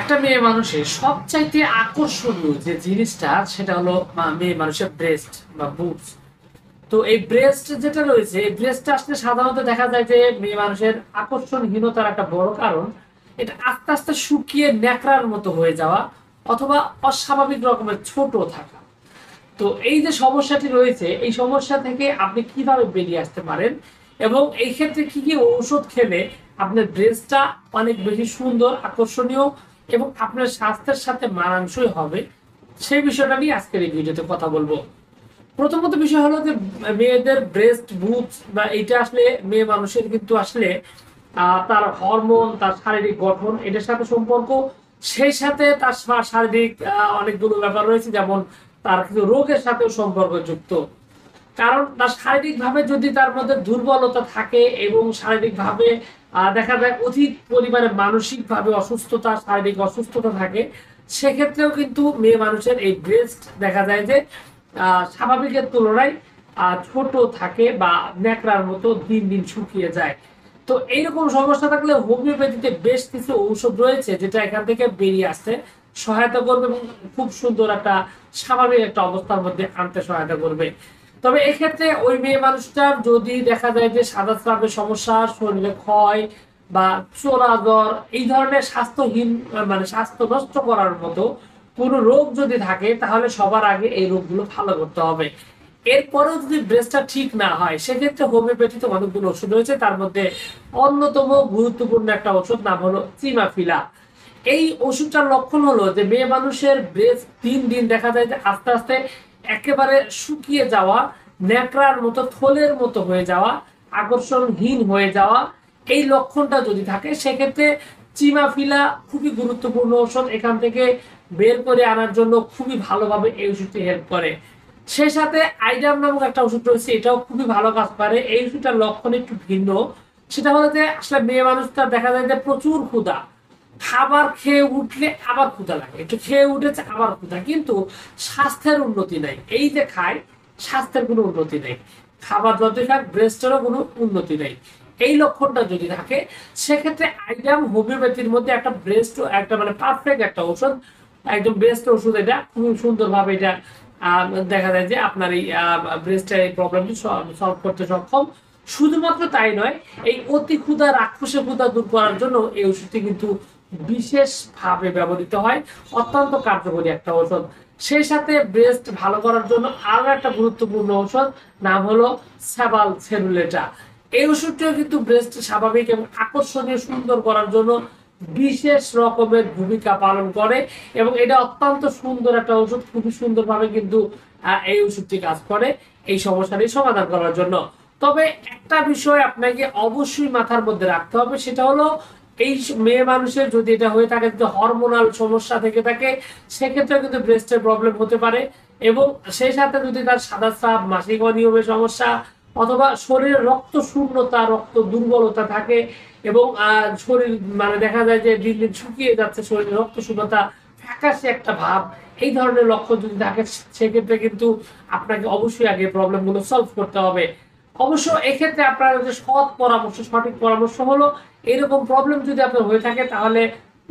একটা মেয়ে মানুষের সবচাইতে আকর্ষণীয় যে জিনিসটা সেটা হলো মেয়ে মানুষের ব্রেস্ট বা বুবস। তো এই ব্রেস্ট যেটা রয়েছে, এই ব্রেস্টটা আসলে সাধারণত দেখা যায় যে মেয়ে মানুষের আকর্ষণহীনতার একটা বড় কারণ এটা আস্তে আস্তে শুকিয়ে ন্যাকড়ার মতো হয়ে যাওয়া অথবা অস্বাভাবিক রকমের ছোট থাকা। তো এই যে সমস্যাটি রয়েছে, এই সমস্যা থেকে আপনি কিভাবে বেরিয়ে আসতে পারেন এবং এই ক্ষেত্রে কি কি ঔষধ খেলে আপনার ব্রেস্টটা অনেক বেশি সুন্দর, আকর্ষণীয় এবং আপনার স্বাস্থ্যের সাথে মানানসই হবে, সেই বিষয়টা নিয়ে আজকের এই ভিডিওতে কথা বলবো। প্রথমত বিষয় হলো যে মেয়েদের ব্রেস্ট বুবস বা এটা আসলে মেয়ে মানুষের কিন্তু আসলে তার হরমোন, তার শারীরিক গঠন এটার সাথে সম্পর্ক, সেই সাথে তার শারীরিক অনেকগুলো ব্যাপার রয়েছে, যেমন তার কিছু রোগের সাথেও সম্পর্কযুক্ত। কারণ তার শারীরিকভাবে যদি তার মধ্যে দুর্বলতা থাকে এবং শারীরিকভাবে দেখা যায় অধিক পরিমাণে মানসিকভাবে অসুস্থতা, শারীরিক অসুস্থতা থাকে, সেক্ষেত্রেও কিন্তু মেয়ে মানুষের এই ব্রেস্ট দেখা যায় যে স্বাভাবিকের তুলনায় ছোট থাকে বা ন্যাকড়ার মতো দিন দিন শুকিয়ে যায়। তো এইরকম সমস্যা থাকলে হোমিওপ্যাথিতে বেশ কিছু ঔষধ রয়েছে যেটা এখান থেকে বেরিয়ে আসতে সহায়তা করবে এবং খুব সুন্দর একটা স্বাভাবিক একটা অবস্থার মধ্যে আনতে সহায়তা করবে। তবে এক্ষেত্রে ওই মেয়ে মানুষটার যদি দেখা যায় যে সাদা স্রাবের সমস্যা, শরীরে ক্ষয় বা চোরা জ্বর, এই ধরনের স্বাস্থ্যহীন মানে স্বাস্থ্য নষ্ট করার মতো কোনো রোগ যদি থাকে, তাহলে সবার আগে এই রোগগুলো ভালো করতে হবে। এরপরেও যদি ব্রেস্টটা ঠিক না হয়, সেক্ষেত্রে হোমিওপ্যাথিতে অনেকগুলো ওষুধ রয়েছে, তার মধ্যে অন্যতম গুরুত্বপূর্ণ একটা ওষুধ নাম হলো চিমাফিলা। এই ওষুধটার লক্ষণ হলো যে মেয়ে মানুষের ব্রেস্ট দিন দিন দেখা যায় যে আস্তে আস্তে একেবারে শুকিয়ে যাওয়া, ন্যাকড়ার মতো থলের মতো হয়ে যাওয়া, আকর্ষণহীন হয়ে যাওয়া, এই লক্ষণটা যদি থাকে সেক্ষেত্রে চিমাফিলা খুবই গুরুত্বপূর্ণ ওষুধ। এখান থেকে বের করে আনার জন্য খুবই ভালোভাবে এই ওষুধটি হেল্প করে। সেই সাথে আইডাম নামক একটা ওষুধ রয়েছে, এটাও খুবই ভালো কাজ করে। এই ওষুধটার লক্ষণ একটু ভিন্ন। সেটা হলো যে আসলে মেয়ে মানুষটা দেখা যায় যে প্রচুর ক্ষুধা, খাবার খেয়ে উঠলে আবার ক্ষুধা লাগে, একটু খেয়ে উঠেছে আবার ক্ষুধা, কিন্তু স্বাস্থ্যের উন্নতি নাই। এই যে খায়, স্বাস্থ্যের কোনো উন্নতি নেই, খাবার যতই খাক ব্রেস্টেরও কোনো উন্নতি নেই। এই লক্ষণটা যদি থাকে, সেক্ষেত্রে আইডাম হোমিওপ্যাথির মধ্যে একটা ব্রেস্ট, একটা মানে পারফেক্ট একটা ওষুধ, একদম বেস্ট ওষুধ। এটা খুব সুন্দরভাবে এটা দেখা যায় যে আপনার এই ব্রেস্টের এই প্রবলেমটি সলভ করতে সক্ষম। শুধুমাত্র তাই নয়, এই অতি ক্ষুধা, রাক্ষসে ক্ষুধা দূর করার জন্য এই ওষুধটি কিন্তু বিশেষভাবে ব্যবহৃত হয়, অত্যন্ত কার্যকরী একটা ঔষধ। সেই সাথে ব্রেস্ট ভালো করার জন্য আরো একটা গুরুত্বপূর্ণ ঔষধ নাম হলো স্যাবাল সেলুলেটা। এই ওষুধটিও কিন্তু ব্রেস্ট স্বাভাবিক এবং আকর্ষণীয় সুন্দর করার জন্য বিশেষ রকমের ভূমিকা পালন করে এবং এটা অত্যন্ত সুন্দর একটা ওষুধ। খুবই সুন্দরভাবে কিন্তু এই ওষুধটি কাজ করে এই সমস্যাটি সমাধান করার জন্য। তবে একটা বিষয় আপনাকে অবশ্যই মাথার মধ্যে রাখতে হবে, সেটা হলো এই মেয়ে মানুষের যদি এটা হয়ে থাকে, যদি হরমোনাল সমস্যা থেকে থাকে, সেক্ষেত্রে কিন্তু ব্রেস্টের প্রবলেম হতে পারে। এবং সেই সাথে যদি তার সাদা স্রাব, মাসিক অনিয়মের সমস্যা অথবা শরীরে রক্ত শূন্যতা, রক্ত দুর্বলতা থাকে এবং শরীর মানে দেখা যায় যে দিন দিন শুকিয়ে যাচ্ছে, শরীরে রক্ত শূন্যতা, ফ্যাকাশে একটা ভাব, এই ধরনের লক্ষণ যদি থাকে, সেক্ষেত্রে কিন্তু আপনাকে অবশ্যই আগে প্রবলেমগুলো সলভ করতে হবে। অবশ্য এক্ষেত্রে আপনার যে সৎ পরামর্শ, সঠিক পরামর্শ হলো, এরকম প্রবলেম যদি আপনার হয়ে থাকে, তাহলে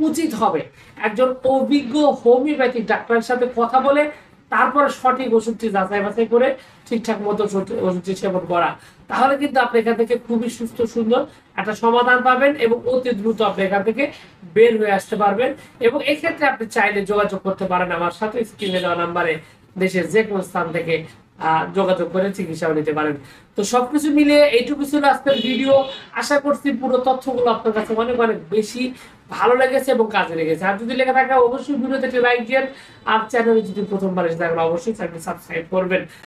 উচিত হবে একজন অভিজ্ঞ হোমিওপ্যাথিক ডাক্তারের সাথে কথা বলে তারপরে সঠিক ওষুধটি যাচাই বাছাই করে ঠিকঠাক মতো ওষুধটি সেবন করা। তাহলে কিন্তু আপনি এখান থেকে খুবই সুস্থ সুন্দর একটা সমাধান পাবেন এবং অতি দ্রুত আপনি এখান থেকে বের হয়ে আসতে পারবেন। এবং এক্ষেত্রে আপনি চাইলে যোগাযোগ করতে পারেন আমার সাথে, স্ক্রিনে দেওয়া নাম্বারে দেশের যে কোনো স্থান থেকে যোগাযোগ করে চিকিৎসাও নিতে পারেন। তো সবকিছু মিলিয়ে এইটুকু ছিল আজকের ভিডিও। আশা করছি পুরো তথ্যগুলো আপনার কাছে অনেক অনেক বেশি ভালো লেগেছে এবং কাজে লেগেছে। আর যদি লেগে থাকে অবশ্যই ভিডিওতে একটি লাইক দিন, আর চ্যানেলে যদি প্রথমবার এসে থাকেন অবশ্যই চ্যানেল সাবস্ক্রাইব করবেন।